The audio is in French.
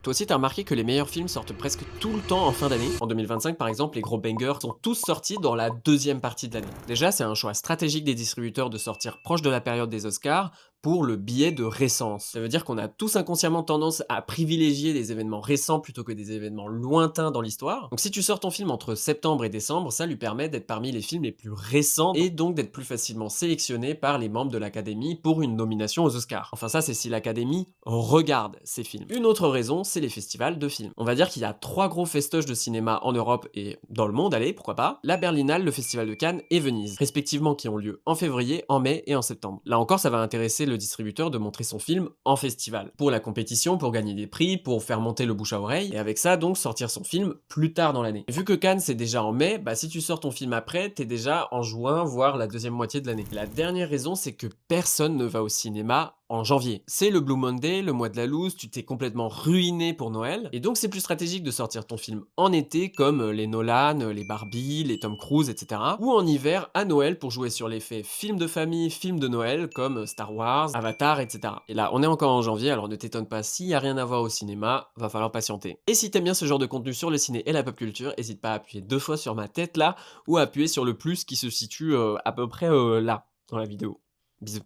Toi aussi, t'as remarqué que les meilleurs films sortent presque tout le temps en fin d'année. En 2025, par exemple, les gros bangers sont tous sortis dans la deuxième partie de l'année. Déjà, c'est un choix stratégique des distributeurs de sortir proche de la période des Oscars pour le biais de récence. Ça veut dire qu'on a tous inconsciemment tendance à privilégier des événements récents plutôt que des événements lointains dans l'histoire. Donc si tu sors ton film entre septembre et décembre, ça lui permet d'être parmi les films les plus récents et donc d'être plus facilement sélectionné par les membres de l'Académie pour une nomination aux Oscars. Enfin ça, c'est si l'Académie regarde ces films. Une autre raison, c'est les festivals de films. On va dire qu'il y a trois gros festoches de cinéma en Europe et dans le monde, allez, pourquoi pas. La Berlinale, le Festival de Cannes et Venise, respectivement qui ont lieu en février, en mai et en septembre. Là encore, ça va intéresser le distributeur de montrer son film en festival. Pour la compétition, pour gagner des prix, pour faire monter le bouche à oreille, et avec ça donc sortir son film plus tard dans l'année. Vu que Cannes c'est déjà en mai, bah si tu sors ton film après, t'es déjà en juin, voire la deuxième moitié de l'année. La dernière raison, c'est que personne ne va au cinéma en janvier. C'est le Blue Monday, le mois de la loose, tu t'es complètement ruiné pour Noël, et donc c'est plus stratégique de sortir ton film en été, comme les Nolan, les Barbie, les Tom Cruise, etc., ou en hiver à Noël pour jouer sur l'effet film de famille, film de Noël, comme Star Wars, Avatar, etc. Et là, on est encore en janvier, alors ne t'étonne pas s'il y a rien à voir au cinéma, va falloir patienter. Et si t'aimes bien ce genre de contenu sur le ciné et la pop culture, n'hésite pas à appuyer 2 fois sur ma tête là, ou à appuyer sur le plus qui se situe à peu près là, dans la vidéo. Bisous.